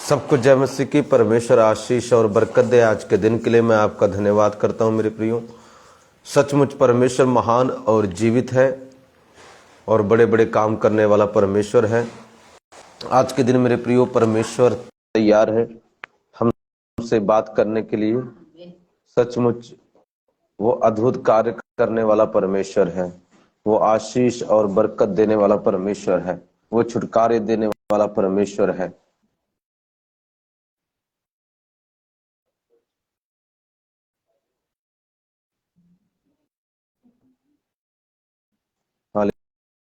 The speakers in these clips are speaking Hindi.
सबको जय मसीह की। परमेश्वर आशीष और बरकत दे। आज के दिन के लिए मैं आपका धन्यवाद करता हूं मेरे प्रियो। सचमुच परमेश्वर महान और जीवित है और बड़े बड़े काम करने वाला परमेश्वर है। आज के दिन मेरे प्रियो परमेश्वर तैयार है हमसे बात करने के लिए। सचमुच वो अद्भुत कार्य करने वाला परमेश्वर है। वो आशीष और बरकत देने वाला परमेश्वर है। वो छुटकारे देने वाला परमेश्वर है।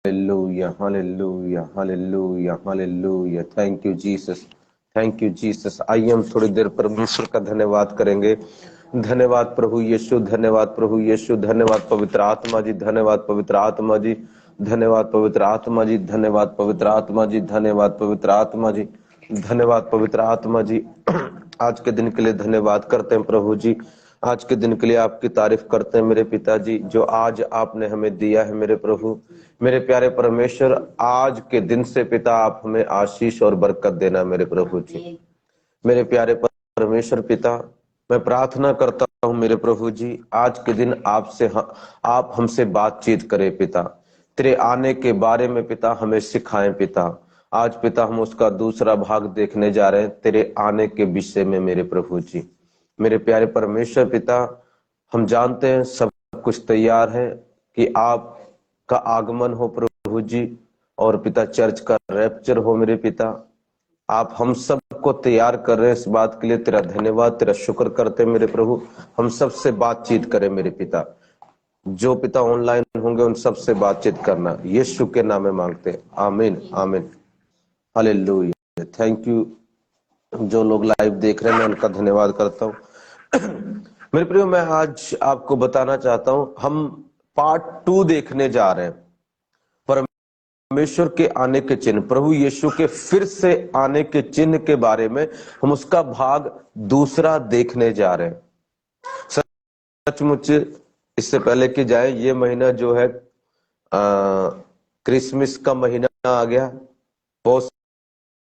Hallelujah, hallelujah, hallelujah, hallelujah. Thank you Jesus, thank you Jesus. आइए हम थोड़ी देर परमेश्वर का धन्यवाद करेंगे। धन्यवाद प्रभु यीशु, धन्यवाद प्रभु यीशु, धन्यवाद पवित्र आत्मा जी, धन्यवाद पवित्र आत्मा जी, धन्यवाद पवित्र आत्मा जी, धन्यवाद पवित्र आत्मा जी, धन्यवाद पवित्र आत्मा जी, धन्यवाद पवित्र आत्मा जी। आज के दिन के लिए धन्यवाद करते हैं प्रभु जी। आज के दिन के लिए आपकी तारीफ करते हैं मेरे पिताजी, जो आज आपने हमें दिया है मेरे प्रभु। मेरे प्यारे परमेश्वर, आज के दिन से पिता आप हमें आशीष और बरकत देना मेरे प्रभु जी। मेरे प्यारे परमेश्वर पिता, मैं प्रार्थना करता हूं मेरे प्रभु जी, आज के दिन आप हमसे बातचीत करें पिता। तेरे आने के बारे में पिता हमें सिखाएं पिता। आज पिता हम उसका दूसरा भाग देखने जा रहे हैं, तेरे आने के विषय में मेरे प्रभु जी। मेरे प्यारे परमेश्वर पिता, हम जानते हैं सब कुछ तैयार है कि आप का आगमन हो प्रभु जी, और पिता चर्च का रैप्चर हो मेरे पिता। आप हम सबको तैयार कर रहे हैं इस बात के लिए तेरा धन्यवाद, तेरा शुक्र करते हैं मेरे प्रभु। हम सबसे बातचीत करें मेरे पिता। जो पिता ऑनलाइन होंगे उन सबसे बातचीत करना, यीशु के नाम में मांगते हैं, आमीन आमीन, हालेलुया। Thank you. जो लोग लाइव देख रहे हैं मैं उनका धन्यवाद करता हूँ। मेरे प्रियो, मैं आज आपको बताना चाहता हूँ, हम पार्ट 2 देखने जा रहे हैं। परमेश्वर के आने के चिन्ह, प्रभु यीशु के फिर से आने के चिन्ह के बारे में हम उसका भाग दूसरा देखने जा रहे हैं। सचमुच इससे पहले कि जाए, ये महीना जो है क्रिसमस का महीना आ गया। बहुत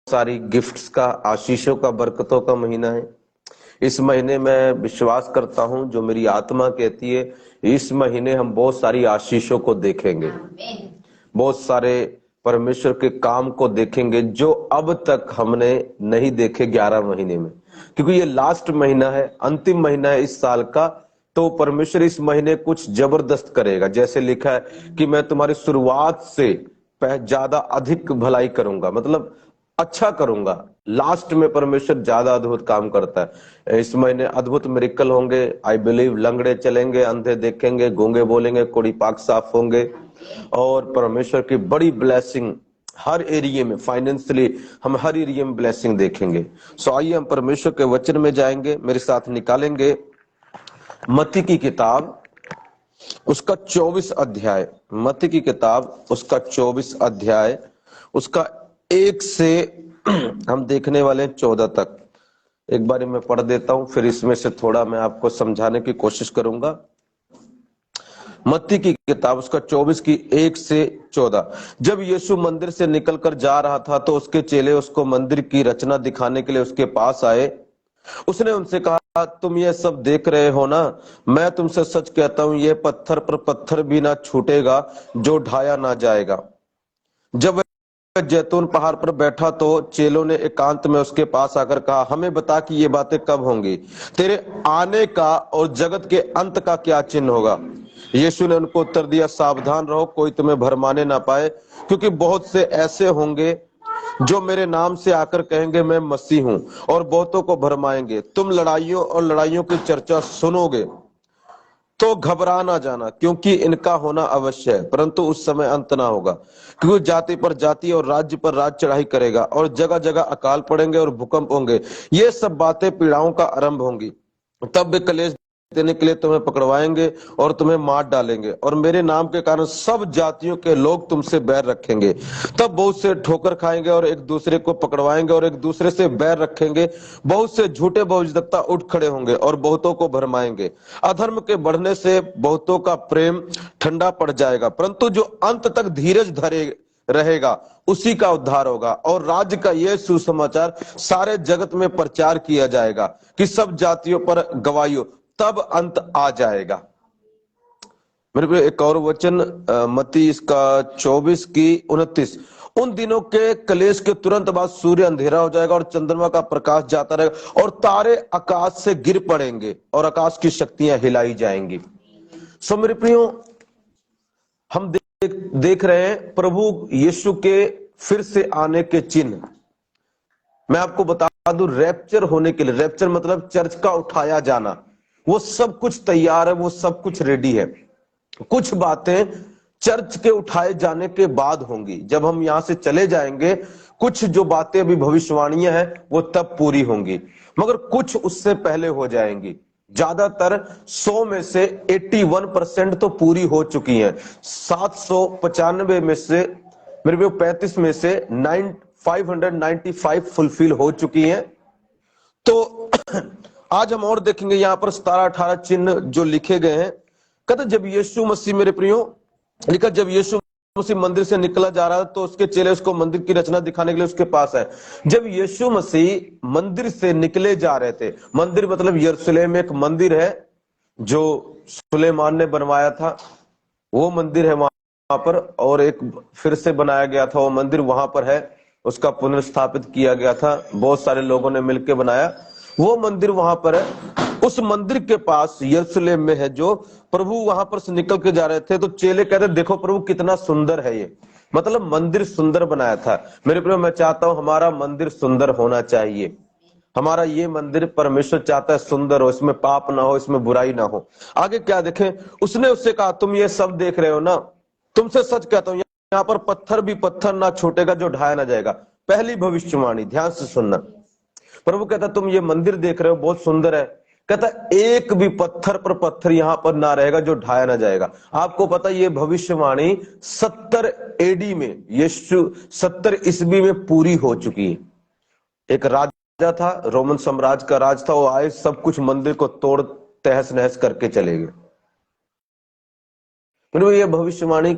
सारी गिफ्ट्स का, आशीषों का, बरकतों का महीना है। इस महीने मैं विश्वास करता हूं, जो मेरी आत्मा कहती है, इस महीने हम बहुत सारी आशीषों को देखेंगे, बहुत सारे परमेश्वर के काम को देखेंगे जो अब तक हमने नहीं देखे 11 महीने में। क्योंकि ये लास्ट महीना है, अंतिम महीना है इस साल का। तो परमेश्वर इस महीने कुछ जबरदस्त करेगा। जैसे लिखा है कि मैं तुम्हारी शुरुआत से ज्यादा अधिक भलाई करूंगा, मतलब अच्छा करूंगा। लास्ट में परमेश्वर ज्यादा अद्भुत काम करता है। इस महीने अद्भुत मिरेकल होंगे। आई बिलीव लंगड़े चलेंगे, अंधे देखेंगे, गूंगे बोलेंगे, कोड़ी पाक साफ होंगे, और परमेश्वर की बड़ी ब्लेसिंग हर एरिया में, फाइनेंशियली हम हर एरिया में ब्लेसिंग देखेंगे। सो आइए हम परमेश्वर के वचन में जाएंगे। मेरे साथ निकालेंगे मत्ती की किताब, उसका 24 अध्याय। मत्ती की किताब उसका 24 अध्याय, उसका 1 से हम देखने वाले 14 तक। एक बार मैं पढ़ देता हूं, फिर इसमें से थोड़ा मैं आपको समझाने की कोशिश करूंगा। मत्ती की किताब उसका 24 की 1 से 14। जब यीशु मंदिर से निकलकर जा रहा था तो उसके चेले उसको मंदिर की रचना दिखाने के लिए उसके पास आए। उसने उनसे कहा, तुम ये सब देख रहे हो ना? मैं तुमसे सच कहता हूं, ये पत्थर पर पत्थर भी ना छूटेगा जो ढाया ना जाएगा। जब वह जैतून पहाड़ पर बैठा तो चेलों ने एकांत में उसके पास आकर कहा, हमें बता कि ये बातें कब होंगी, तेरे आने का और जगत के अंत का क्या चिन्ह होगा? यीशु ने उनको उत्तर दिया, सावधान रहो, कोई तुम्हें भरमाने ना पाए, क्योंकि बहुत से ऐसे होंगे जो मेरे नाम से आकर कहेंगे मैं मसीह हूं, और बहुतों को भरमाएंगे। तुम लड़ाइयों और लड़ाइयों की चर्चा सुनोगे तो घबरा ना जाना, क्योंकि इनका होना अवश्य है, परंतु उस समय अंत ना होगा। क्योंकि जाति पर जाति और राज्य पर राज्य चढ़ाई करेगा, और जगह जगह अकाल पड़ेंगे और भूकंप होंगे। ये सब बातें पीड़ाओं का आरंभ होंगी। तब वे कलेश देने के लिए तुम्हें पकड़वाएंगे और तुम्हें मार डालेंगे, और मेरे नाम के कारण सब जातियों के लोग तुमसे बैर रखेंगे। तब बहुत से ठोकर खाएंगे और एक दूसरे को पकड़वाएंगे और एक दूसरे से बैर रखेंगे। बहुत से झूठे भविष्यद्वक्ता उठ खड़े होंगे और बहुतों को भरमाएंगे। अधर्म के बढ़ने से बहुतों का प्रेम ठंडा पड़ जाएगा, परंतु जो अंत तक धीरज धरे रहेगा उसी का उद्धार होगा, और राज्य का यह सुसमाचार सारे जगत में प्रचार किया जाएगा कि सब जातियों पर गवाही हो, तब अंत आ जाएगा। मेरे को एक और वचन मत्ती इसका 24 की 29, उन दिनों के क्लेश के तुरंत बाद सूर्य अंधेरा हो जाएगा और चंद्रमा का प्रकाश जाता रहेगा और तारे आकाश से गिर पड़ेंगे और आकाश की शक्तियां हिलाई जाएंगी। सो मेरे प्रियो, हम देख रहे हैं प्रभु यीशु के फिर से आने के चिन्ह। मैं आपको बता दूं, रैप्चर होने के लिए, रैप्चर मतलब चर्च का उठाया जाना, वो सब कुछ तैयार है, वो सब कुछ रेडी है। कुछ बातें चर्च के उठाए जाने के बाद होंगी, जब हम यहां से चले जाएंगे। कुछ जो बातें अभी भविष्यवाणियां हैं वो तब पूरी होंगी, मगर कुछ उससे पहले हो जाएंगी। ज्यादातर 100 में से 81% तो पूरी हो चुकी हैं। 795 में से मेरे को 35 में से 595 फुलफिल हो चुकी हैं। तो आज हम और देखेंगे यहां पर 17-18 चिन्ह जो लिखे गए हैं। कहते जब यीशु मसीह, मेरे प्रियो, लिखा जब यीशु मसीह मंदिर से निकला जा रहा तो उसके चेले उसको मंदिर की रचना दिखाने के लिए उसके पास आए। जब यीशु मसीह मंदिर से निकले जा रहे थे, मंदिर मतलब यरूशलेम में एक मंदिर है जो सुलेमान ने बनवाया था, वो मंदिर है वहां पर, और एक फिर से बनाया गया था वो मंदिर वहां पर है, उसका पुनर्स्थापित किया गया था, बहुत सारे लोगों ने मिलकर बनाया, वो मंदिर वहां पर है। उस मंदिर के पास यरूशलेम में है, जो प्रभु वहां पर से निकल के जा रहे थे तो चेले कहते देखो प्रभु कितना सुंदर है ये, मतलब मंदिर सुंदर बनाया था। मेरे प्रियो, मैं चाहता हूं हमारा मंदिर सुंदर होना चाहिए। हमारा ये मंदिर परमेश्वर चाहता है सुंदर हो, इसमें पाप ना हो, इसमें बुराई ना हो। आगे क्या देखें, उसने उससे कहा तुम ये सब देख रहे हो ना, तुमसे सच कहता हूं यहाँ पर पत्थर भी पत्थर ना छूटेगा जो ढाया ना जाएगा। पहली भविष्यवाणी, ध्यान से सुनना। प्रभु कहता तुम ये मंदिर देख रहे हो बहुत सुंदर है, कहता एक भी पत्थर पर पत्थर यहां पर ना रहेगा जो ढाया ना जाएगा। आपको पता ये भविष्यवाणी 70 एडी में, यीशु 70 ईस्वी में पूरी हो चुकी है। एक राजा था, रोमन साम्राज्य का राज था, वो आए सब कुछ मंदिर को तोड़ तहस नहस करके चले गए। ये भविष्यवाणी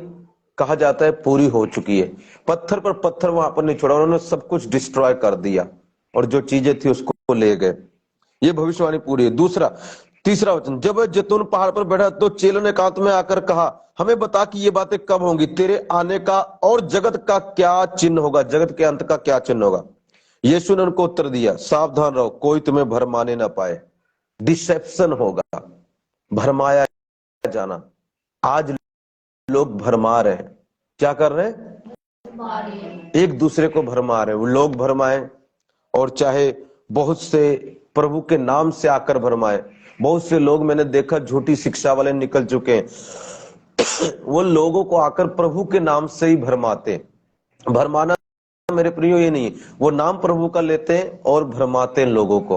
कहा जाता है पूरी हो चुकी है। पत्थर पर पत्थर वहां पर नहीं छोड़ा, उन्होंने सब कुछ डिस्ट्रॉय कर दिया और जो चीजें थी उसको ले गए। ये भविष्यवाणी पूरी है। तीसरा वचन, जब जैतून पहाड़ पर बैठा तो चेलों ने एकांत में आकर कहा हमें बता कि ये बातें कब होंगी, तेरे आने का और जगत का क्या चिन्ह होगा, जगत के अंत का क्या चिन्ह होगा। यीशु ने उनको उत्तर दिया सावधान रहो, कोई तुम्हें भरमाने ना पाए। डिसेप्शन होगा, भरमाया जाना। आज लोग भरमा रहे हैं, क्या कर रहे हैं, एक दूसरे को भरमा रहे हैं। वो लोग भरमाए, और चाहे बहुत से प्रभु के नाम से आकर भरमाए। बहुत से लोग मैंने देखा झूठी शिक्षा वाले निकल चुके हैं, वो लोगों को आकर प्रभु के नाम से ही भरमाते। भरमाना मेरे प्रियो ये नहीं, वो नाम प्रभु का लेते हैं और भरमाते हैं लोगों को,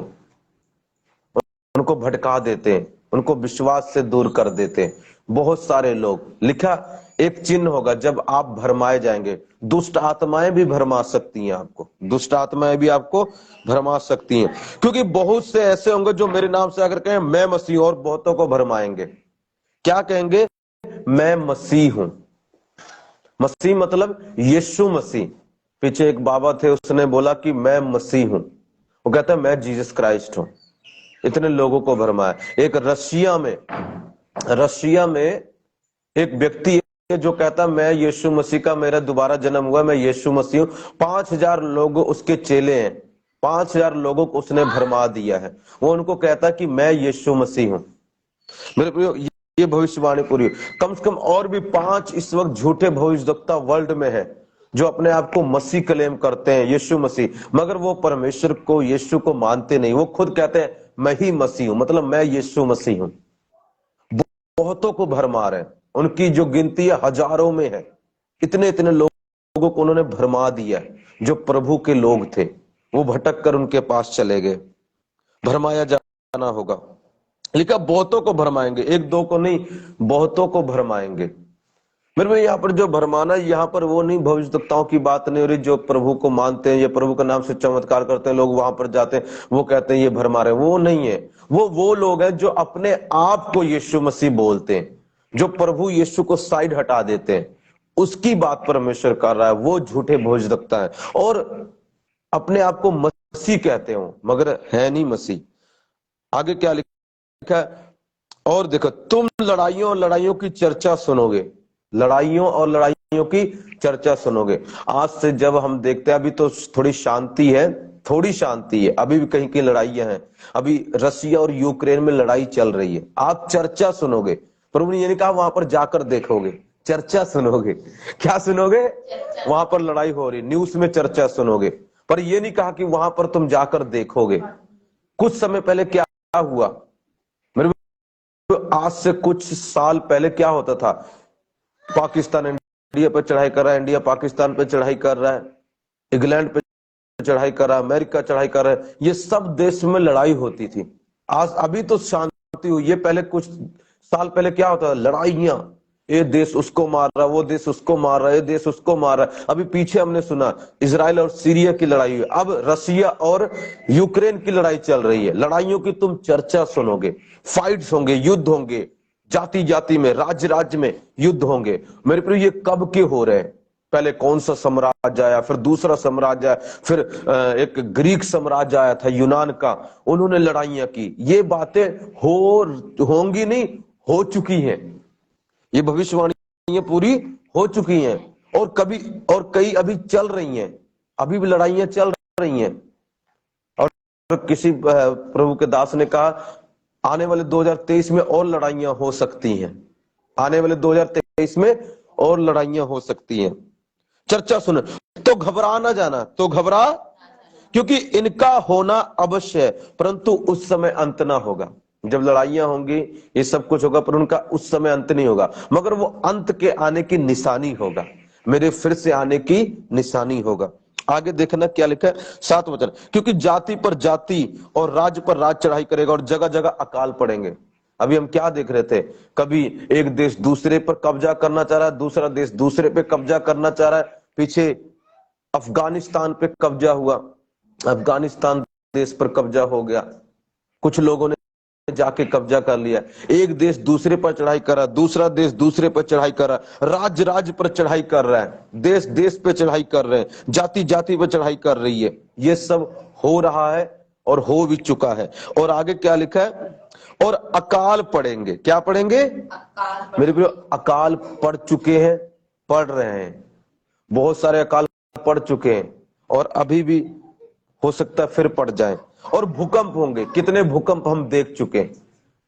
उनको भटका देते हैं, उनको विश्वास से दूर कर देते हैं। बहुत सारे लोग, लिखा एक चिन्ह होगा जब आप भरमाए जाएंगे। दुष्ट आत्माएं भी भरमा सकती हैं आपको, दुष्ट आत्माएं भी आपको भरमा सकती हैं, क्योंकि बहुत से ऐसे होंगे जो मेरे नाम से आकर कहें मैं मसीह, और बहुतों को भरमाएंगे। क्या कहेंगे, मैं मसीह हूं। मसीह मतलब यीशु मसीह। पीछे एक बाबा थे, उसने बोला कि मैं मसीह हूं, वो कहता है मैं जीसस क्राइस्ट हूं। इतने लोगों को भरमाया। एक रशिया में एक व्यक्ति है जो कहता मैं यीशु मसीह का, मेरा दोबारा जन्म हुआ, मैं यीशु मसीह हूं। 5000 लोग उसके चेले हैं, 5000 लोगों को उसने भरमा दिया है। वो उनको कहता कि मैं यीशु मसीह हूं। मेरे प्रियो, ये भविष्यवाणी पूरी। कम से कम और भी 5 इस वक्त झूठे भविष्यवक्ता वर्ल्ड में है जो अपने आप को मसीह क्लेम करते हैं, यीशु मसीह, मगर वो परमेश्वर को, यीशु को मानते नहीं। वो खुद कहते हैं मैं ही मसीह हूं, मतलब मैं यीशु मसीह हूं। बहुतों को भरमा रहे हैं, उनकी जो गिनती है हजारों में है। इतने इतने लोगों को उन्होंने भरमा दिया, जो प्रभु के लोग थे वो भटक कर उनके पास चले गए। भरमाया जाना होगा, लिखा बहुतों को भरमाएंगे, एक दो को नहीं, बहुतों को भरमाएंगे। मेरे भाई, यहाँ पर जो भरमाना, यहाँ पर वो नहीं भविष्यवक्ताओं की बात नहीं हो रही जो प्रभु को मानते हैं, ये प्रभु का नाम से चमत्कार करते हैं, लोग वहां पर जाते हैं, वो कहते हैं ये भरमा रहे हैं। वो नहीं है, वो लोग हैं जो अपने आप को यीशु मसीह बोलते हैं, जो प्रभु यीशु को साइड हटा देते हैं। उसकी बात परमेश्वर कर रहा है। वो झूठे भोजदक्ता है और अपने आप को मसीह कहते हो मगर है नहीं मसीह। आगे क्या लिखा है, और देखो तुम लड़ाइयों और लड़ाइयों की चर्चा सुनोगे, लड़ाइयों और लड़ाइयों की चर्चा सुनोगे। आज से जब हम देखते हैं, अभी तो थोड़ी शांति है, थोड़ी शांति है, अभी भी कहीं की लड़ाइयां हैं, अभी रसिया और यूक्रेन में लड़ाई चल रही है, आप चर्चा सुनोगे। प्रभु ने ये नहीं कहा वहां पर जाकर देखोगे, चर्चा सुनोगे। क्या सुनोगे? वहां पर लड़ाई हो रही, न्यूज में चर्चा सुनोगे, पर ये नहीं कहा कि वहां पर तुम जाकर देखोगे। कुछ समय पहले क्या हुआ, मेरे आज से कुछ साल पहले क्या होता था, पाकिस्तान इंडिया पर चढ़ाई कर रहा है, इंडिया पाकिस्तान पर चढ़ाई कर रहा है, इंग्लैंड पे चढ़ाई कर रहा है, अमेरिका चढ़ाई कर रहा है, ये सब देश में लड़ाई होती थी। आज अभी तो शांति हुई है, पहले कुछ साल पहले क्या होता था, लड़ाइयां, ये देश उसको मार रहा है, वो देश उसको मार रहा है, ये देश उसको मार रहा है। अभी पीछे हमने सुना इजराइल और सीरिया की लड़ाई हुई, अब रसिया और यूक्रेन की लड़ाई चल रही है। लड़ाइयों की तुम चर्चा सुनोगे, फाइट्स होंगे, युद्ध होंगे, जाति जाति में, राज्य राज्य में युद्ध होंगे। मेरे प्रिय ये कब के हो रहे हैं? पहले कौन सा साम्राज्य आया, फिर दूसरा साम्राज्य आया, फिर एक ग्रीक साम्राज्य आया था यूनान का, उन्होंने लड़ाइयां की। ये बातें होंगी नहीं, हो चुकी हैं, ये भविष्यवाणियां पूरी हो चुकी हैं, और कई अभी चल रही हैं, अभी भी लड़ाइयां चल रही हैं। और किसी प्रभु के दास ने कहा आने वाले 2023 में और लड़ाइयां हो सकती हैं, आने वाले 2023 में और लड़ाइयां हो सकती हैं। चर्चा सुन, तो घबरा ना जाना, तो घबरा, क्योंकि इनका होना अवश्य है, परंतु उस समय अंत ना होगा। जब लड़ाइयां होंगी, ये सब कुछ होगा, पर उनका उस समय अंत नहीं होगा, मगर वो अंत के आने की निशानी होगा, मेरे फिर से आने की निशानी होगा। आगे देखना क्या लिखा है, 7 वचन, क्योंकि जाति पर जाति और राज्य पर राज्य चढ़ाई करेगा और जगह जगह अकाल पड़ेंगे। अभी हम क्या देख रहे थे, कभी एक देश दूसरे पर कब्जा करना चाह रहा है, दूसरा देश दूसरे पे कब्जा करना चाह रहा है। पीछे अफगानिस्तान पे कब्जा हुआ, अफगानिस्तान देश पर कब्जा हो गया, कुछ लोगों ने जाके कब्जा कर लिया। एक देश दूसरे पर चढ़ाई कर रहा है, दूसरा देश दूसरे पर चढ़ाई कर रहा है, राज्य राज्य पर चढ़ाई कर रहा है, देश देश पे चढ़ाई कर रहे हैं, जाति जाति पर चढ़ाई कर रही है। ये सब हो रहा है और हो भी चुका है। और आगे क्या लिखा है, और अकाल पड़ेंगे। क्या पड़ेंगे? मेरे प्रियो, अकाल पड़ चुके हैं, पड़ रहे हैं, बहुत सारे अकाल पड़ चुके हैं, और अभी भी हो सकता है फिर पड़ जाए। और भूकंप होंगे, कितने भूकंप हम देख चुके हैं।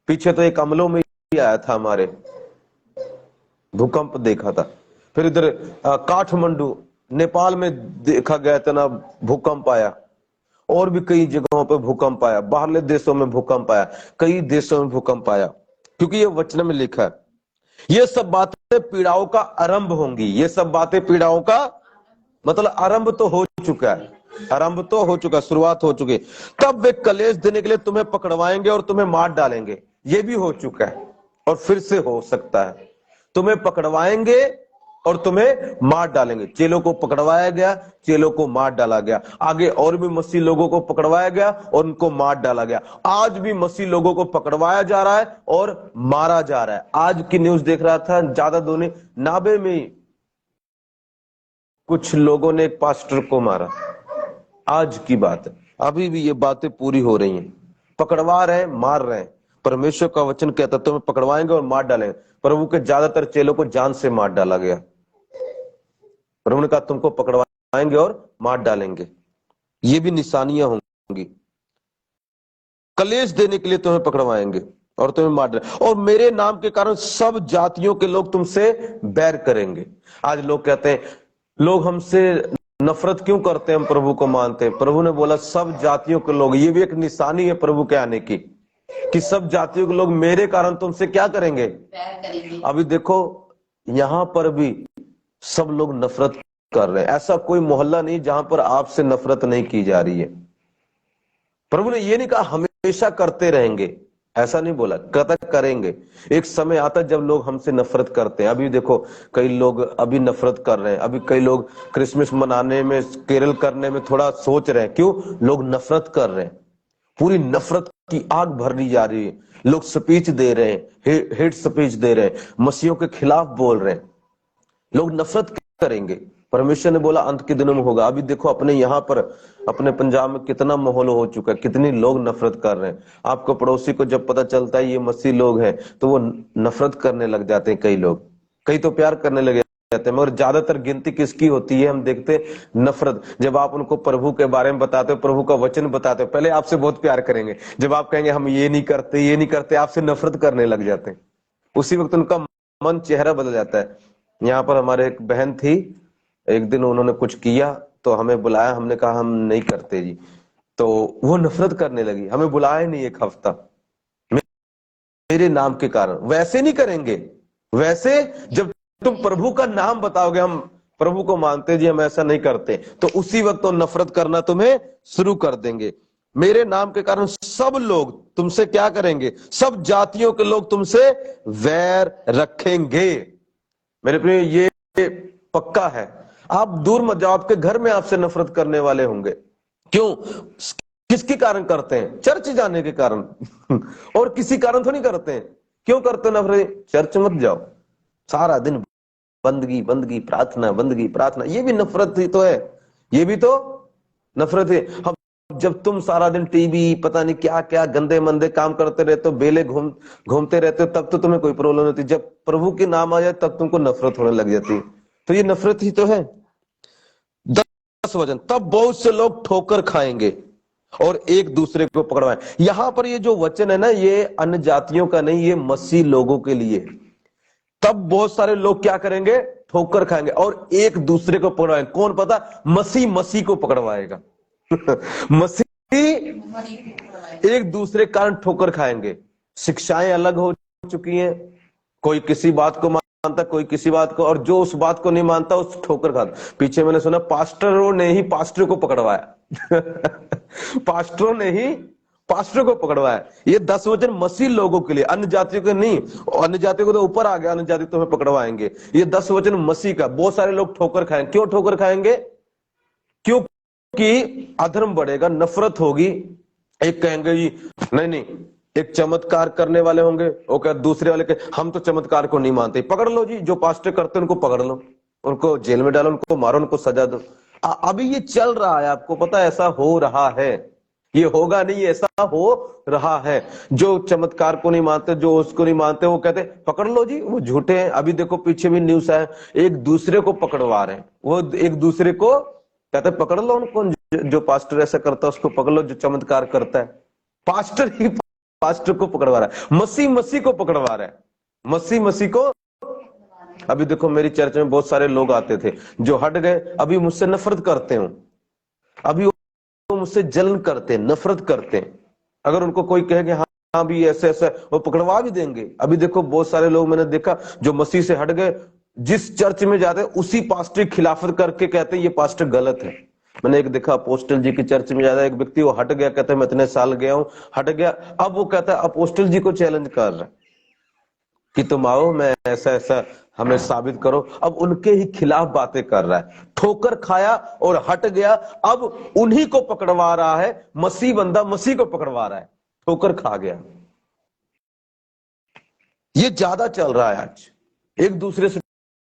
पीछे तो एक अमलों में ही आया था, हमारे भूकंप देखा था। फिर इधर काठमांडू नेपाल में देखा गया इतना भूकंप आया, और भी कई जगहों पे भूकंप आया, बाहरले देशों में भूकंप आया, कई देशों में भूकंप आया, क्योंकि ये वचन में लिखा है। ये सब बातें पीड़ाओं का आरंभ होंगी। ये सब बातें पीड़ाओं का मतलब आरंभ तो हो चुका है, आरंभ तो हो चुका, शुरुआत हो चुकी। तब वे कलेश देने के लिए तुम्हें पकड़वाएंगे और तुम्हें मार डालेंगे। ये भी हो चुका है और फिर से हो सकता है। तुम्हें पकड़वाएंगे और तुम्हें मार डालेंगे। चेलों को पकड़वाया गया, चेलों को मार डाला गया। आगे और भी मसीह लोगों को पकड़वाया गया और उनको मार डाला गया। आज भी मसीह लोगों को पकड़वाया जा रहा है और मारा जा रहा है। आज की न्यूज देख रहा था, ज्यादा दोनों नाबे में कुछ लोगों ने एक पास्टर को मारा। आज की बात है, अभी भी ये बातें पूरी हो रही हैं। पकड़वा रहे हैं, मार रहे हैं। परमेश्वर का वचन कहता है तुम्हें पकड़वाएंगे और मार डालेंगे। प्रभु के ज्यादातर चेलों को जान से मार डाला गया। प्रभु ने कहा तुमको पकड़वाएंगे और मार डालेंगे। ये भी निशानियां होंगी। कलेश देने के लिए तुम्हें पकड़वाएंगे और तुम्हें मार डालेंगे, और मेरे नाम के कारण सब जातियों के लोग तुमसे बैर करेंगे। आज लोग कहते हैं लोग हमसे नफरत क्यों करते हैं, हम प्रभु को मानते हैं। प्रभु ने बोला सब जातियों के लोग, ये भी एक निशानी है प्रभु के आने की, कि सब जातियों के लोग मेरे कारण तुमसे क्या करेंगे, अभी देखो यहां पर भी सब लोग नफरत कर रहे हैं। ऐसा कोई मोहल्ला नहीं जहां पर आपसे नफरत नहीं की जा रही है। प्रभु ने ये नहीं कहा हमेशा करते रहेंगे, ऐसा नहीं बोला, कहता करेंगे। एक समय आता जब लोग हमसे नफरत करते हैं। अभी देखो कई लोग अभी नफरत कर रहे हैं। अभी कई लोग क्रिसमस मनाने में, केरल करने में थोड़ा सोच रहे हैं। क्यों? लोग नफरत कर रहे हैं, पूरी नफरत की आग भरनी जा रही है। लोग स्पीच दे रहे हैं, हेट स्पीच दे रहे हैं, मसीहों के खिलाफ बोल रहे हैं। लोग नफरत करेंगे। परमेश्वर ने बोला अंत के दिनों में होगा। अभी देखो अपने यहाँ पर, अपने पंजाब में कितना माहौल हो चुका है, कितनी लोग नफरत कर रहे हैं। आपको पड़ोसी को जब पता चलता है ये मसीह लोग हैं तो वो नफरत करने लग जाते हैं। कई लोग, कई तो प्यार करने लगे जाते हैं, मगर ज्यादातर गिनती किसकी होती है हम देखते हैं? नफरत। जब आप उनको प्रभु के बारे में बताते हो, प्रभु का वचन बताते हो, पहले आपसे बहुत प्यार करेंगे। जब आप कहेंगे हम ये नहीं करते, ये नहीं करते, आपसे नफरत करने लग जाते हैं। उसी वक्त उनका मन, चेहरा बदल जाता है। यहाँ पर हमारे एक बहन थी, एक दिन उन्होंने कुछ किया तो हमें बुलाया, हमने कहा हम नहीं करते जी, तो वो नफरत करने लगी। हमें बुलाया नहीं एक हफ्ता, मेरे नाम के कारण। वैसे नहीं करेंगे, वैसे जब तुम प्रभु का नाम बताओगे हम प्रभु को मानते जी, हम ऐसा नहीं करते, तो उसी वक्त तो नफरत करना तुम्हें शुरू कर देंगे। मेरे नाम के कारण सब लोग तुमसे क्या करेंगे? सब जातियों के लोग तुमसे वैर रखेंगे। मेरे प्रिय ये पक्का है। आप दूर मत जाओ, आपके घर में आपसे नफरत करने वाले होंगे। क्यों? किसके कारण करते हैं? चर्च जाने के कारण और किसी कारण तो नहीं करते हैं। क्यों करते नफरत? चर्च मत जाओ, सारा दिन बंदगी बंदगी प्रार्थना, बंदगी प्रार्थना, ये भी नफरत ही तो है, ये भी तो नफरत है। हम जब तुम सारा दिन टीवी पता नहीं क्या क्या गंदे मंदे काम करते रहते हो, बेले घूमते रहते हो, तब तो तुम्हें कोई प्रॉब्लम नहीं होती। जब प्रभु के नाम आ जाए तब तुमको नफरत होने लग जाती है। तो ये नफरत ही तो है। 10 वचन, तब बहुत से लोग ठोकर खाएंगे और एक दूसरे को पकड़वाएं। यहां पर ये जो वचन है ना, ये अन्य जातियों का नहीं, ये मसीह लोगों के लिए। तब बहुत सारे लोग क्या करेंगे? ठोकर खाएंगे और एक दूसरे को पकड़वाएंगे। कौन? पता? मसीह मसीह को पकड़वाएगा मसीह एक दूसरे के कारण ठोकर खाएंगे। शिक्षाएं अलग हो चुकी हैं, कोई किसी बात को मानता, कोई किसी बात को, और जो उस बात को नहीं मानता उस ठोकर खाता। पीछे मैंने सुना पास्टरों ने ही पास्टर को पकड़वाया पास्टरों ने ही पास्टर को पकड़वाया। ये 10 वचन मसीह लोगों के लिए, अन्य जातियों के नहीं। अन्य जातियों को तो ऊपर आ गया, अन्य जाति तुम्हें पकड़वाएंगे। ये 10 वचन मसीह का। बहुत सारे लोग ठोकर खाएंगे। क्यों ठोकर खाएंगे? क्योंकि अधर्म बढ़ेगा, नफरत होगी। एक कहेंगे जी नहीं नहीं, एक चमत्कार करने वाले होंगे, वो क्या दूसरे वाले के हम तो चमत्कार को नहीं मानते। पकड़ लो जी, जो पास्टर करते हैं उनको पकड़ लो, उनको जेल में डालो, उनको मारो, उनको सजा दो। अभी ये चल रहा है, आपको पता है, ऐसा हो रहा है। ये होगा नहीं, ऐसा हो रहा है। जो चमत्कार को नहीं मानते, जो उसको नहीं मानते, वो कहते पकड़ लो जी, वो झूठे हैं। अभी देखो पीछे भी न्यूज है, एक दूसरे को पकड़वा रहे हैं। वो एक दूसरे को कहते पकड़ लो उनको, जो पास्टर ऐसा करता है उसको पकड़ लो, जो चमत्कार करता है। पास्टर ही पास्टर को पकड़वा रहा है, मसीह मसीह को पकड़वा रहा है, मसीह मसीह को। अभी देखो मेरी चर्च में बहुत सारे लोग आते थे जो हट गए, अभी मुझसे नफरत करते हो, अभी वो मुझसे जलन करते हैं, नफरत करते हैं। अगर उनको कोई कहे कि हाँ भी ऐसे ऐसा, वो पकड़वा भी देंगे। अभी देखो बहुत सारे लोग मैंने देखा जो मसीह से हट गए, जिस चर्च में जाते उसी पास्टर की खिलाफत करके कहते हैं ये पास्टर गलत है। मैंने एक देखा अपोस्टल जी की चर्च में जाता है, एक व्यक्ति वो हट गया, कहता है मैं इतने साल गया हूं, हट गया। अब वो कहता है अपोस्टल जी को चैलेंज कर रहा है कि तुम आओ, मैं ऐसा ऐसा, हमें साबित करो। अब उनके ही खिलाफ बातें कर रहा है। ठोकर खाया और हट गया, अब उन्हीं को पकड़वा रहा है। मसीह बंदा मसीह को पकड़वा रहा है, ठोकर खा गया। ये ज्यादा चल रहा है आज, एक दूसरे से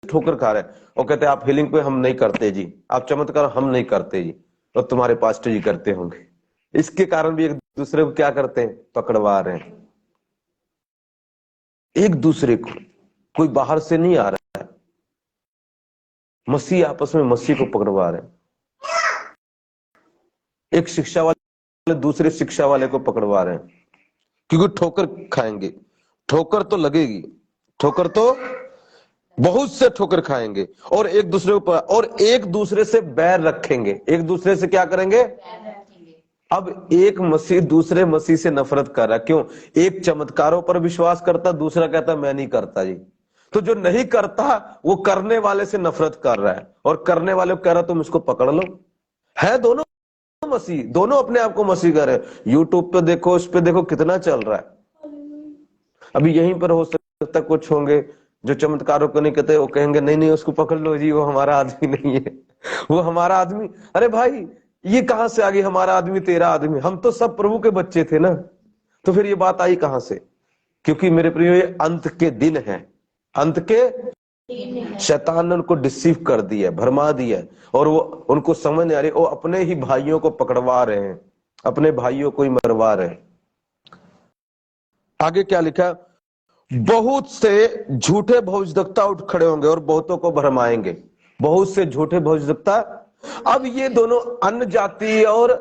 ठोकर खा रहे हैं और कहते हैं आप हीलिंग पे हम नहीं करते जी, आप चमत्कार हम नहीं करते जी, और तुम्हारे पास्टर जी करते होंगे। इसके कारण भी एक दूसरे को क्या करते हैं? पकड़वा रहे हैं एक दूसरे को। कोई बाहर से नहीं आ रहा है, मसीह आपस में मसीह को पकड़वा रहे हैं। एक शिक्षा वाले दूसरे शिक्षा वाले को पकड़वा रहे हैं, क्योंकि ठोकर खाएंगे, ठोकर तो लगेगी, ठोकर तो बहुत से ठोकर खाएंगे और एक दूसरे को, और एक दूसरे से बैर रखेंगे। एक दूसरे से क्या करेंगे? अब एक मसीह दूसरे मसीह से नफरत कर रहा है। क्यों? एक चमत्कारों पर विश्वास करता, दूसरा कहता मैं नहीं करता जी। तो जो नहीं करता वो करने वाले से नफरत कर रहा है, और करने वाले को कह रहा तुम इसको पकड़ लो। है दोनों मसीह, दोनों अपने आप को मसीह कर रहे हैं। यूट्यूब पे देखो, उस पे देखो कितना चल रहा है। अभी यहीं पर हो सकता कुछ होंगे जो चमत्कारों को नहीं कहते, वो कहेंगे नहीं नहीं उसको पकड़ लो जी, वो हमारा आदमी नहीं है, वो हमारा आदमी। अरे भाई ये कहां से आ गई हमारा आदमी तेरा आदमी? हम तो सब प्रभु के बच्चे थे ना, तो फिर ये बात आई कहां से? क्योंकि मेरे प्रियो ये अंत के दिन है, अंत के शैतान ने उनको डिसीव कर दिया, भरमा दिया, और वो उनको समझ नहीं आ रही, वो अपने ही भाइयों को पकड़वा रहे हैं, अपने भाइयों को ही मरवा रहे हैं। आगे क्या लिखा? बहुत से झूठे भविष्यद्वक्ता उठ खड़े होंगे और बहुतों को भरमाएंगे। बहुत से झूठे भविष्यद्वक्ता। अब ये दोनों अन्य जाति और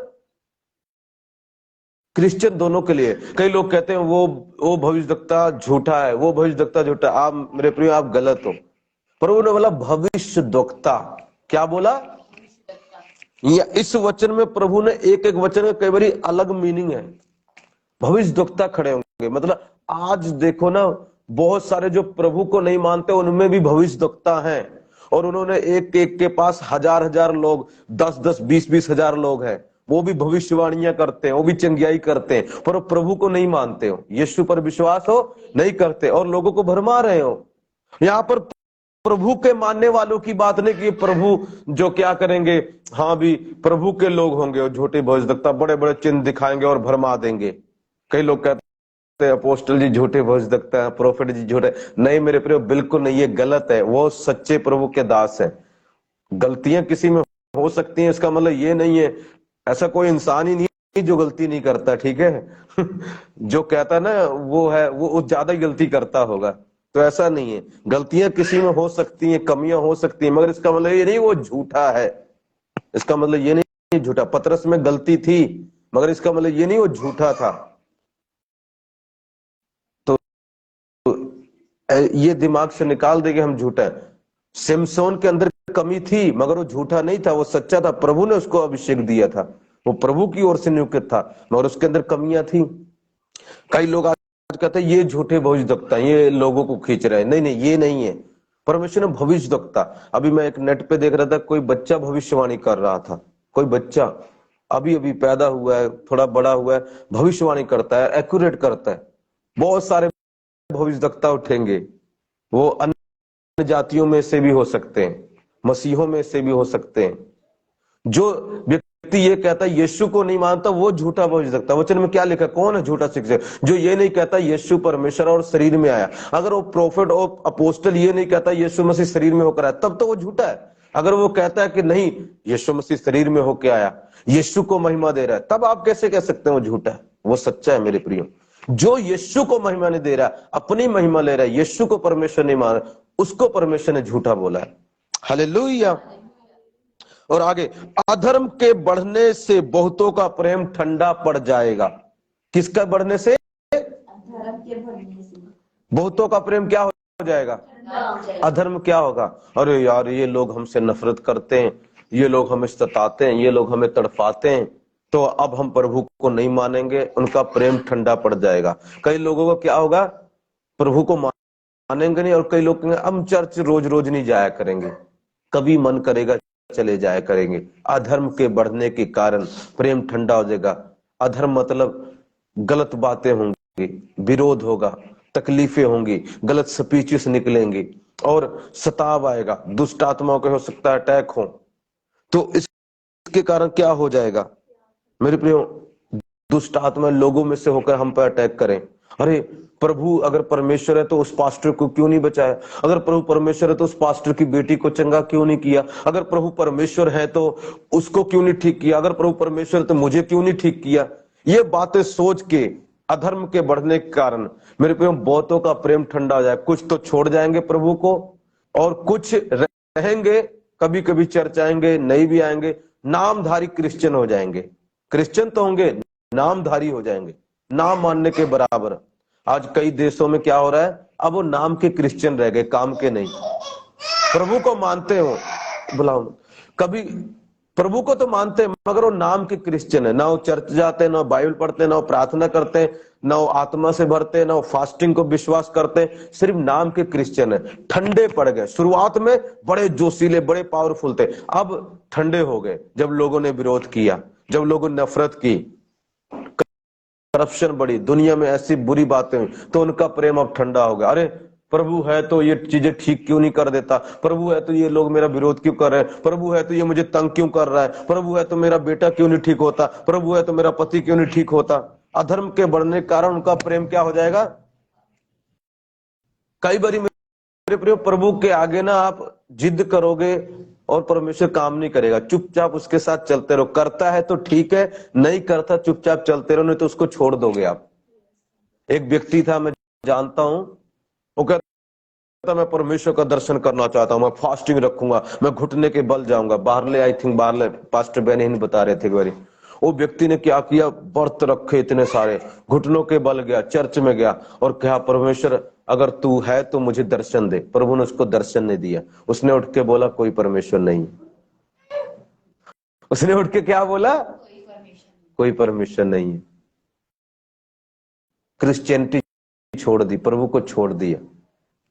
क्रिश्चियन दोनों के लिए, कई लोग कहते हैं वो भविष्यद्वक्ता झूठा है, वो भविष्यद्वक्ता झूठा। आप मेरे प्रिय, आप गलत हो। प्रभु ने बोला भविष्यद्वक्ता। क्या बोला? या इस वचन में प्रभु ने एक एक वचन में कई बारी अलग मीनिंग है। भविष्यद्वक्ता खड़े होंगे मतलब आज देखो ना, बहुत सारे जो प्रभु को नहीं मानते उनमें भी भविष्यद्वक्ता हैं, और उन्होंने एक एक के पास हजार हजार लोग, 10-10, 20-20 हजार लोग हैं। वो भी भविष्यवाणियां करते हैं, वो भी चंगियाई करते हैं, पर वो प्रभु को नहीं मानते हो, यीशु पर विश्वास हो नहीं करते, और लोगों को भरमा रहे हो। यहाँ पर प्रभु के मानने वालों की बात नहीं कि प्रभु जो क्या करेंगे। हाँ भी प्रभु के लोग होंगे और झूठे भविष्यद्वक्ता बड़े बड़े चिन्ह दिखाएंगे और भरमा देंगे। कई लोग कहते हैं अपोस्टल जी झूठे भविष्यद्वक्ता हैं, प्रोफेट जी झूठे। नहीं मेरे प्रिय, बिल्कुल नहीं, ये गलत है। वो सच्चे प्रभु के दास है। गलतियां किसी में हो सकती हैं, इसका मतलब ये नहीं है, ऐसा कोई इंसान ही नहीं जो गलती नहीं करता, ठीक है। जो कहता है ना वो है, वो ज्यादा गलती करता होगा, तो ऐसा नहीं है। गलतियां किसी में हो सकती हैं, कमियां हो सकती हैं, मगर इसका मतलब ये नहीं वो झूठा है। इसका मतलब ये नहीं झूठा। पतरस में गलती थी, मगर इसका मतलब ये नहीं वो झूठा था। तो ये दिमाग से निकाल देंगे हम झूठा है। सिमसोन के अंदर कमी थी, मगर वो झूठा नहीं था, वो सच्चा था। प्रभु ने उसको अभिषेक दिया था, वो प्रभु की ओर से नियुक्त था, मगर उसके अंदर कमियां थी। कई लोग आज कहते हैं ये झूठे भविष्यद्वक्ता, ये लोगों को खींच रहे हैं। नहीं नहीं, ये नहीं है। परमेश्वर ने भविष्यद्वक्ता, अभी मैं एक नेट पे देख रहा था, कोई बच्चा भविष्यवाणी कर रहा था। कोई बच्चा अभी अभी पैदा हुआ है, थोड़ा बड़ा हुआ है, भविष्यवाणी करता है, एक्यूरेट करता है। बहुत सारे भविष्यद्वक्ता उठेंगे, वो अन्य जातियों में से भी हो सकते हैं, मसीहों में से भी हो सकते हैं। जो व्यक्ति ये कहता है यीशु को नहीं मानता, वो झूठा भविष्यद्वक्ता। वचन में क्या लिखा? कौन है झूठा शिक्षक? जो ये नहीं कहता यीशु परमेश्वर और शरीर में आया। अगर वो प्रोफेट और अपोस्टल ये नहीं कहता यीशु मसीह शरीर में होकर आया, तब तो वो झूठा है। अगर वो कहता है कि नहीं यीशु मसीह शरीर में होकर आया, यीशु को महिमा दे रहा है, तब आप कैसे कह सकते हैं वो झूठा है? वो सच्चा है मेरे प्रियो। जो यीशु को महिमा नहीं दे रहा, अपनी महिमा ले रहा है, यीशु को परमेश्वर नहीं मान रहा, उसको परमेश्वर ने झूठा बोला है। हालेलुया। और आगे, अधर्म के बढ़ने से बहुतों का प्रेम ठंडा पड़ जाएगा। किसका बढ़ने से? अधर्म के बढ़ने से बहुतों का प्रेम क्या हो जाएगा? अधर्म क्या होगा? अरे यार ये लोग हमसे नफरत करते हैं, ये लोग हमें सताते हैं, ये लोग हमें तड़पाते हैं, तो अब हम प्रभु को नहीं मानेंगे, उनका प्रेम ठंडा पड़ जाएगा। कई लोगों को क्या होगा? प्रभु को मानेंगे नहीं, और कई लोग कहेंगे हम चर्च रोज रोज नहीं जाया करेंगे, कभी मन करेगा चले जाया करेंगे। अधर्म के बढ़ने के कारण प्रेम ठंडा हो जाएगा। अधर्म मतलब गलत बातें होंगी, विरोध होगा, तकलीफें होंगी, गलत स्पीचेस निकलेंगी, और सताव आएगा, दुष्ट आत्माओं के हो सकता है अटैक हो। तो इसके कारण क्या हो जाएगा मेरे प्रियो? दुष्ट आत्मा लोगों में से होकर हम पर अटैक करें। अरे प्रभु अगर परमेश्वर है तो उस पास्टर को क्यों नहीं बचाया? अगर प्रभु परमेश्वर है तो उस पास्टर की बेटी को चंगा क्यों नहीं किया? अगर प्रभु परमेश्वर है तो उसको क्यों नहीं ठीक किया? अगर प्रभु परमेश्वर है तो मुझे क्यों नहीं ठीक किया? ये बातें सोच के अधर्म के बढ़ने के कारण मेरे प्रियो बहुतों का प्रेम ठंडा हो जाए। कुछ तो छोड़ जाएंगे प्रभु को, और कुछ रहेंगे, कभी कभी चर्च आएंगे, नहीं भी आएंगे, नामधारी क्रिश्चियन हो जाएंगे। क्रिश्चियन तो होंगे, नामधारी हो जाएंगे, नाम मानने के बराबर। आज कई देशों में क्या हो रहा है? अब वो नाम के क्रिश्चियन रह गए, काम के नहीं। प्रभु को मानते हो, बुलाओ, कभी प्रभु को तो मानते हैं, मगर वो नाम के क्रिश्चियन है। ना वो चर्च जाते हैं, ना बाइबल पढ़ते हैं, ना वो प्रार्थना करते हैं, ना वो आत्मा से भरते हैं, ना वो फास्टिंग को विश्वास करते हैं, सिर्फ नाम के क्रिश्चियन है। ठंडे पड़ गए। शुरुआत में बड़े जोशीले, बड़े पावरफुल थे, अब ठंडे हो गए जब लोगों ने विरोध किया, जब लोगों ने नफरत की, करप्शन बढ़ी, दुनिया में ऐसी बुरी बातें हुई, तो उनका प्रेम अब ठंडा हो गया। अरे प्रभु है तो ये चीजें ठीक क्यों नहीं कर देता? प्रभु है तो ये लोग मेरा विरोध क्यों कर रहे हैं? प्रभु है तो ये मुझे तंग क्यों कर रहा है? प्रभु है तो मेरा बेटा क्यों नहीं ठीक होता? प्रभु है तो मेरा पति क्यों नहीं ठीक होता? अधर्म के बढ़ने के कारण उनका प्रेम क्या हो जाएगा? कई बारी मेरे प्रियो, प्रभु के आगे ना आप जिद करोगे और परमेश्वर काम नहीं करेगा। चुपचाप उसके साथ चलते रहो। करता है तो ठीक है, नहीं करता चुपचाप चलते रहो, नहीं तो उसको छोड़ दोगे आप। एक व्यक्ति था, मैं जानता हूं, वो कहता मैं परमेश्वर का दर्शन करना चाहता हूं, मैं फास्टिंग रखूंगा, मैं घुटने के बल जाऊंगा। बाहरले, आई थिंक बाहरले पास्टर बेनिहीन बता रहे थे एक बारी, वो व्यक्ति ने क्या किया, व्रत रखे इतने सारे, घुटनों के बल गया, चर्च में गया और कहा परमेश्वर अगर तू है तो मुझे दर्शन दे। प्रभु ने उसको दर्शन नहीं दिया। उसने उठ के बोला कोई परमेश्वर नहीं। उसने उठ के क्या बोला, कोई परमेश्वर नहीं है। क्रिश्चियनिटी छोड़ दी, प्रभु को छोड़ दिया।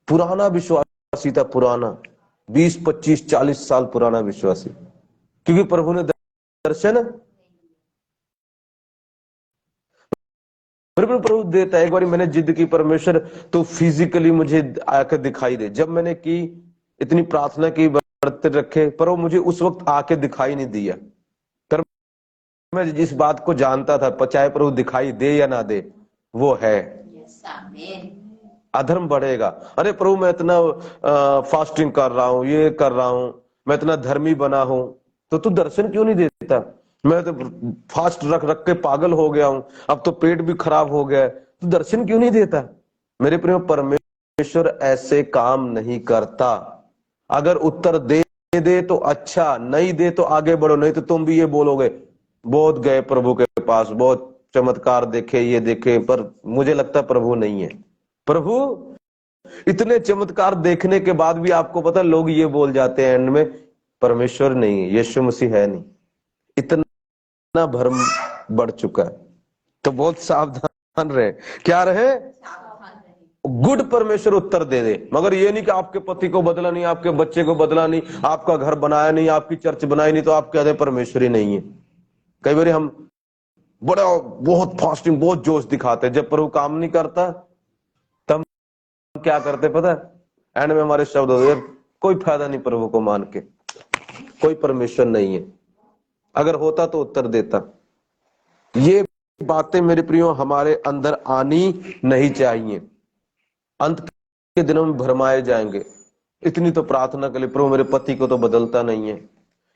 पुराना विश्वासी था, पुराना 20, 25, 40 साल पुराना विश्वासी, क्योंकि प्रभु ने दर्शन प्रभु देता है। एक बार मैंने जिद की परमेश्वर तो फिजिकली मुझे आकर दिखाई दे। जब मैंने की, इतनी प्रार्थना की, व्रत रखे, पर वो मुझे उस वक्त आके दिखाई नहीं दिया। पर मैं जिस बात को जानता था, चाहे प्रभु दिखाई दे या ना दे, वो है अधर्म बढ़ेगा। अरे प्रभु मैं इतना फास्टिंग कर रहा हूं, ये कर रहा हूं, मैं इतना धर्मी बना हूं, तो तू दर्शन क्यों नहीं देता? मैं तो फास्ट रख रख के पागल हो गया हूं, अब तो पेट भी खराब हो गया है, तू दर्शन क्यों नहीं देता? मेरे प्रिय, परमेश्वर ऐसे काम नहीं करता। अगर उत्तर दे दे तो अच्छा, नहीं दे तो आगे बढ़ो, नहीं तो तुम भी ये बोलोगे बहुत गए प्रभु के पास, बहुत चमत्कार देखे, ये देखे, पर मुझे लगता प्रभु नहीं है। प्रभु इतने चमत्कार देखने के बाद भी आपको पता, लोग ये बोल जाते हैं एंड में परमेश्वर नहीं है, यीशु मसीह है नहीं। इतना भ्रम बढ़ चुका है। तो बहुत सावधान रहे। क्या रहे? गुड परमेश्वर उत्तर दे दे, मगर ये नहीं कि आपके पति को बदला नहीं, आपके बच्चे को बदला नहीं, आपका घर बनाया नहीं, आपकी चर्च बनाई नहीं, तो आप कहते हैं परमेश्वर ही नहीं है। कई बार हम बड़ा बहुत फास्टिंग, बहुत जोश दिखाते हैं, जब प्रभु काम नहीं करता तब क्या करते पता है? एंड में हमारे शब्द हो गए, कोई फायदा नहीं प्रभु को मान के, कोई परमेश्वर नहीं है। अगर होता तो उत्तर देता। ये बातें मेरे प्रियो हमारे अंदर आनी नहीं चाहिए। अंत के दिनों में भरमाए जाएंगे। इतनी तो प्रार्थना के लिए, प्रभु मेरे पति को तो बदलता नहीं है,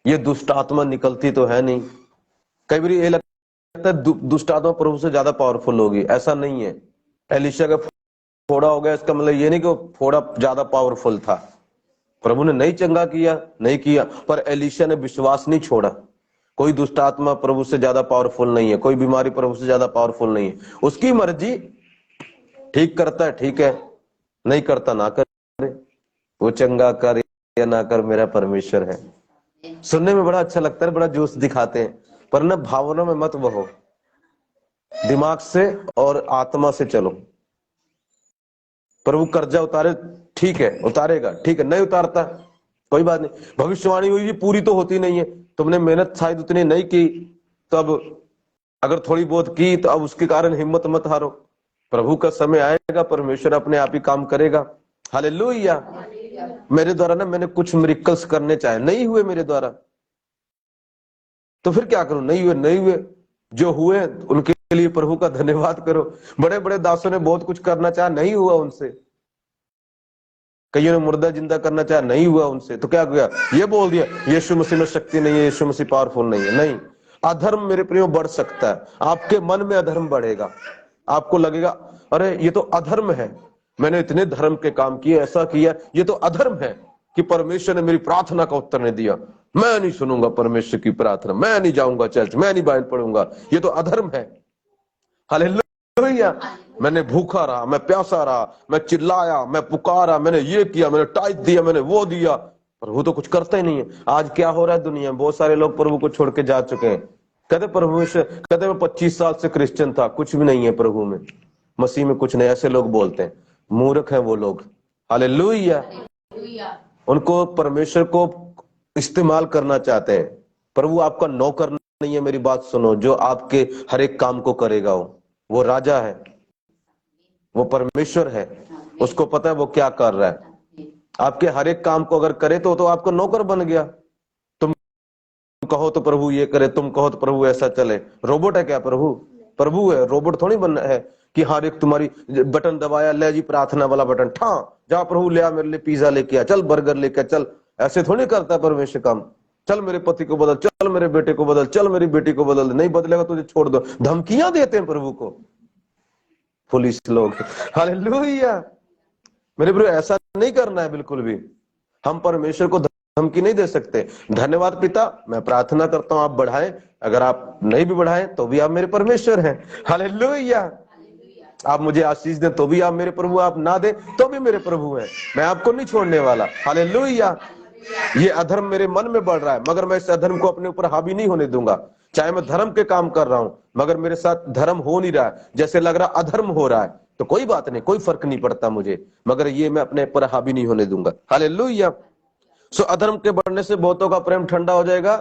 ये दुष्ट आत्मा निकलती तो है नहीं। कई बार ये लगता है दुष्ट आत्मा प्रभु से ज्यादा पावरफुल होगी, ऐसा नहीं है। एलिशा का फोड़ा हो गया, इसका मतलब ये नहीं कि फोड़ा ज्यादा पावरफुल था। प्रभु ने नहीं चंगा किया, नहीं किया, पर एलिशा ने विश्वास नहीं छोड़ा। कोई दुष्ट आत्मा प्रभु से ज्यादा पावरफुल नहीं है, कोई बीमारी प्रभु से ज्यादा पावरफुल नहीं है। उसकी मर्जी, ठीक करता है ठीक है, नहीं करता ना करे। वो चंगा कर या ना कर, मेरा परमेश्वर है। सुनने में बड़ा अच्छा लगता है, बड़ा जोश दिखाते हैं, पर न भावना में मत बहो, दिमाग से और आत्मा से चलो। प्रभु कर्जा उतारे, ठीक है उतारेगा, ठीक है, नहीं उतारता कोई बात नहीं। भविष्यवाणी हुई जी पूरी तो होती नहीं है, तुमने मेहनत शायद उतनी नहीं की, तो अब अगर थोड़ी बहुत की तो अब उसके कारण हिम्मत मत हारो। प्रभु का समय आएगा, परमेश्वर अपने आप ही काम करेगा। हालेलुया। मेरे द्वारा ना, मैंने कुछ मिरेकल्स करने चाहे, नहीं हुए मेरे द्वारा, तो फिर क्या करूं? नहीं हुए, नहीं हुए। जो हुए उनके लिए प्रभु का धन्यवाद करो। बड़े बड़े दासों ने बहुत कुछ करना चाहा, नहीं हुआ उनसे। कईयों ने मुर्दा जिंदा करना चाहा, नहीं हुआ उनसे, तो क्या किया? ये बोल दिया यीशु मसीह में शक्ति नहीं है, यीशु मसीह पावरफुल नहीं है। नहीं, अधर्म मेरे प्रियो बढ़ सकता है। आपके मन में अधर्म बढ़ेगा, आपको लगेगा अरे ये तो अधर्म है, मैंने इतने धर्म के काम किए, ऐसा किया, ये तो अधर्म है कि परमेश्वर ने मेरी प्रार्थना का उत्तर नहीं दिया, मैं नहीं सुनूंगा परमेश्वर की प्रार्थना, मैं नहीं जाऊंगा चर्च, मैं नहीं बाइबल पढ़ूंगा, ये तो अधर्म है। हालेलुया। मैंने भूखा रहा, मैं प्यासा रहा, मैं चिल्लाया, मैं पुकारा, मैंने ये किया, मैंने टाइट दिया, मैंने वो दिया, प्रभु तो कुछ करता ही नहीं है। आज क्या हो रहा है दुनिया में, बहुत सारे लोग प्रभु को छोड़ के जा चुके हैं। कहते परमेश्वर, कहते मैं 25 साल से क्रिश्चियन था, कुछ भी नहीं है प्रभु में, मसीह में कुछ नहीं, ऐसे लोग बोलते हैं। मूर्ख हैं वो लोग। हालेलुया। उनको परमेश्वर को इस्तेमाल करना चाहते हैं। प्रभु आपका नौकर नहीं है, मेरी बात सुनो, जो आपके हर एक काम को करेगा। वो राजा है, वो परमेश्वर है, उसको पता है वो क्या कर रहा है। आपके हर एक काम को अगर करे तो आपका नौकर बन गया। तुम कहो तो प्रभु ये करे, तुम कहो तो प्रभु ऐसा चले। रोबोट है क्या प्रभु? प्रभु है, रोबोट थोड़ी बनना है। कि हर एक तुम्हारी बटन दबाया, ले जी प्रार्थना वाला बटन, ठा जा प्रभु ले आ मेरे लिए पिज्जा लेके आ, चल बर्गर लेके आ, चल। ऐसे थोड़ी करता है परमेश्वर काम। चल मेरे पति को बदल, चल मेरे बेटे को बदल, चल मेरी बेटी को बदल, नहीं बदलेगा तुझे छोड़ दो। धमकियां देते हैं प्रभु को पुलिस लोग। हालेलुया। मेरे प्रभु ऐसा नहीं करना है बिल्कुल भी। हम परमेश्वर को धमकी नहीं दे सकते। धन्यवाद पिता, मैं प्रार्थना करता हूं आप बढ़ाएं, अगर आप नहीं भी बढ़ाएं तो भी आप मेरे परमेश्वर हैं। हालेलुया। आप मुझे आशीष दें तो भी आप मेरे प्रभु, आप ना दें तो भी मेरे प्रभु हैं। मैं आपको नहीं छोड़ने वाला। हालेलुया। ये अधर्म मेरे मन में बढ़ रहा है, मगर मैं इस अधर्म को अपने ऊपर हावी नहीं होने दूंगा। चाहे मैं धर्म के काम कर रहा हूं, मगर मेरे साथ धर्म हो नहीं रहा है, जैसे लग रहा अधर्म हो रहा है, तो कोई बात नहीं, कोई फर्क नहीं पड़ता मुझे, मगर ये मैं अपने ऊपर हावी नहीं होने दूंगा। हालेलुया। सो अधर्म के बढ़ने से बहुतों का प्रेम ठंडा हो जाएगा।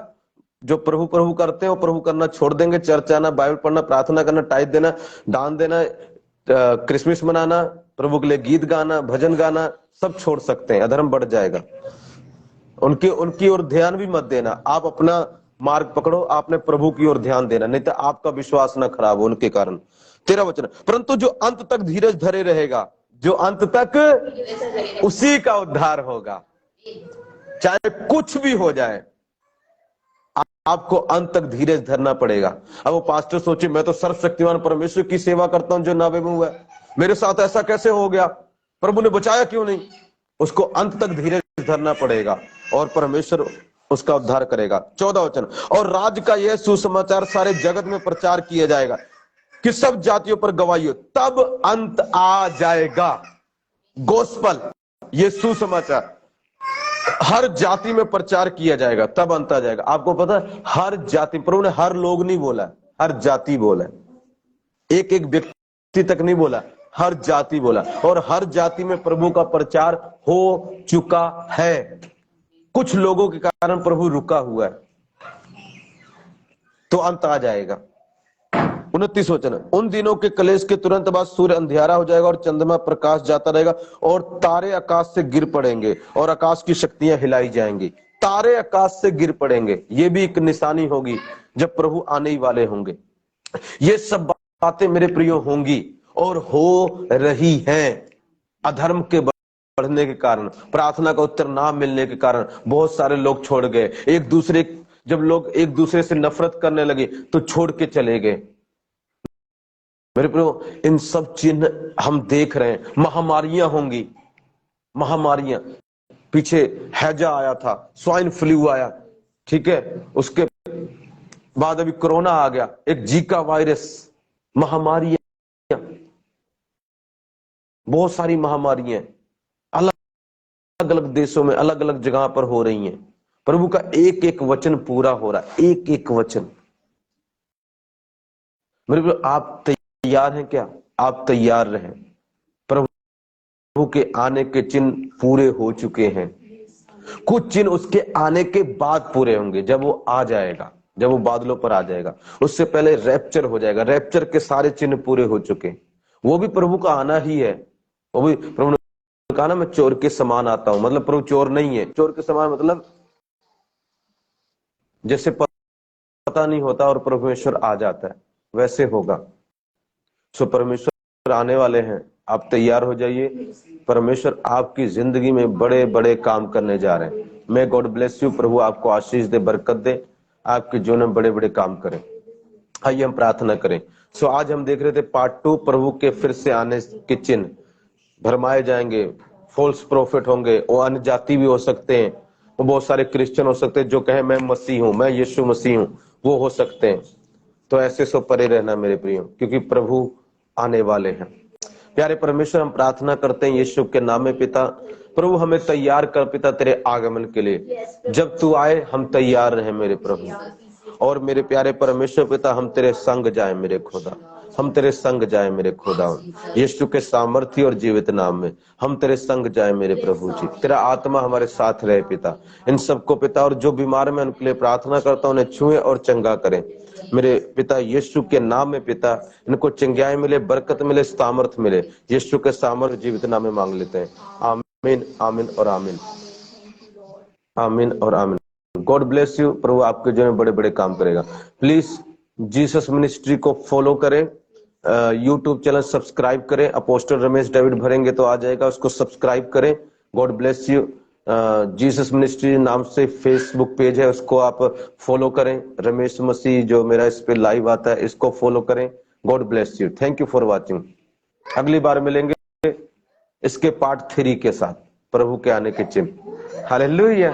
जो प्रभु प्रभु करते हैं वो प्रभु करना छोड़ देंगे। चर्च आना, बाइबल पढ़ना, प्रार्थना करना, टाइट देना, दान देना, क्रिसमस मनाना, प्रभु के लिए गीत गाना, भजन गाना, सब छोड़ सकते हैं। अधर्म बढ़ जाएगा। उनकी उनकी ओर ध्यान भी मत देना। आप अपना मार्ग पकड़ो, आपने प्रभु की ओर ध्यान देना, नहीं तो आपका विश्वास ना खराब हो उनके कारण। 13 वचन, परंतु जो अंत तक धीरज धरे रहेगा, जो अंत तक, उसी का उद्धार होगा। चाहे कुछ भी हो जाए, आपको अंत तक धीरज धरना पड़ेगा। अब वो पास्टर सोचे मैं तो सर्वशक्तिमान परमेश्वर की सेवा करता हूं जो नावे में हुआ है, मेरे साथ ऐसा कैसे हो गया, प्रभु ने बचाया क्यों नहीं। उसको अंत तक धीरज धरना पड़ेगा और परमेश्वर उसका उद्धार करेगा। 14 वचन, और राज्य का यह सुसमाचार सारे जगत में प्रचार किया जाएगा कि सब जातियों पर गवाही हो, तब अंत आ जाएगा। गोस्पल, ये सुसमाचार हर जाति में प्रचार किया जाएगा, तब अंत आ जाएगा। आपको पता है हर जाति, प्रभु ने हर लोग नहीं बोला, हर जाति बोला, एक एक व्यक्ति तक नहीं बोला, हर जाति बोला। और हर जाति में प्रभु का प्रचार हो चुका है। कुछ लोगों के कारण प्रभु रुका हुआ है, तो अंत आ जाएगा। 29 वचन, उन दिनों के कलेश के तुरंत बाद सूर्य अंधियारा हो जाएगा और चंद्रमा प्रकाश जाता रहेगा और तारे आकाश से गिर पड़ेंगे और आकाश की शक्तियां हिलाई जाएंगी। तारे आकाश से गिर पड़ेंगे, ये भी एक निशानी होगी जब प्रभु आने ही वाले होंगे। ये सब बातें मेरे प्रियो होंगी और हो रही हैं। अधर्म के बढ़ने के कारण, प्रार्थना का उत्तर ना मिलने के कारण बहुत सारे लोग छोड़ गए। जब लोग एक दूसरे से नफरत करने लगे तो छोड़ के चले गए। मेरे प्रियो, इन सब चिन्ह हम देख रहे हैं। महामारियां होंगी, महामारियां। पीछे हैजा आया था, स्वाइन फ्लू आया, ठीक है, उसके बाद अभी कोरोना आ गया, एक जीका वायरस, महामारियां, बहुत सारी महामारियां अलग अलग देशों में, अलग अलग जगह पर हो रही हैं। प्रभु का एक एक वचन पूरा हो रहा है, एक एक वचन। मेरे प्रियो, आप तैयार हैं क्या? आप तैयार रहें। प्रभु के आने के चिन्ह पूरे हो चुके हैं, कुछ चिन्ह उसके आने के बाद पूरे होंगे, जब वो आ जाएगा, जब वो बादलों पर आ जाएगा। उससे पहले रैप्चर हो जाएगा, रैप्चर के सारे चिन्ह पूरे हो चुके। वो भी प्रभु का आना ही है। वो भी प्रभु ने कहा ना, मैं चोर के समान आता हूं, मतलब प्रभु चोर नहीं है। चोर के समान मतलब जैसे पता नहीं होता और परमेश्वर आ जाता है, वैसे होगा। सो परमेश्वर आने वाले हैं, आप तैयार हो जाइए। परमेश्वर आपकी जिंदगी में बड़े बड़े काम करने जा रहे हैं। मैं गॉड ब्लेस यू। प्रभु आपको आशीष दे, बरकत दे, आपके जीवन में बड़े बड़े काम करें। आइए हम प्रार्थना करें। सो आज हम देख रहे थे पार्ट 2, प्रभु के फिर से आने के चिन्ह भरमाए जाएंगे। फॉल्स प्रॉफिट होंगे, वो अन्य जाति भी हो सकते हैं, वो बहुत सारे क्रिश्चियन हो सकते हैं जो कहे मैं मसीह हूं, मैं यीशु मसीह हूं, वो हो सकते हैं। तो ऐसे सो परे रहना मेरे प्रियो, क्योंकि प्रभु आने वाले हैं। प्यारे परमेश्वर, हम प्रार्थना करते हैं यीशु के नाम में। पिता प्रभु, हमें तैयार कर पिता तेरे आगमन के लिए। जब तू आए हम तैयार रहे मेरे प्रभु। और मेरे प्यारे परमेश्वर पिता, हम तेरे संग जाए मेरे खुदा, हम तेरे संग जाए मेरे खुदा। यीशु के सामर्थ्य और जीवित नाम में हम तेरे संग जाए मेरे प्रभु जी। तेरा आत्मा हमारे साथ रहे पिता। इन सबको पिता, और जो बीमार में उनके लिए प्रार्थना करता हूं, उन्हें छुए और चंगा करें मेरे पिता यीशु के नाम में। पिता इनको चंगाई मिले, बरकत मिले, सामर्थ मिले। यीशु के सामर्थ्य जीवित नाम में मांग लेते हैं। आमीन, आमीन और आमीन, आमीन और आमीन। God bless you. प्रभु आपके जीवन में बड़े बड़े काम करेगा। प्लीज जीसस मिनिस्ट्री को फॉलो करें, यूट्यूब चैनल सब्सक्राइब करें, अपोस्टल रमेश डेविड भरेंगे तो आ जाएगा, उसको सब्सक्राइब करें। God bless you. Jesus ministry नाम से फेसबुक पेज है, उसको आप फॉलो करें। रमेश मसीह जो मेरा इस पे लाइव आता है, इसको फॉलो करें। God bless you. Thank you for watching. अगली बार मिलेंगे इसके पार्ट 3 के साथ, प्रभु के आने के चिन्ह। हालेलुया।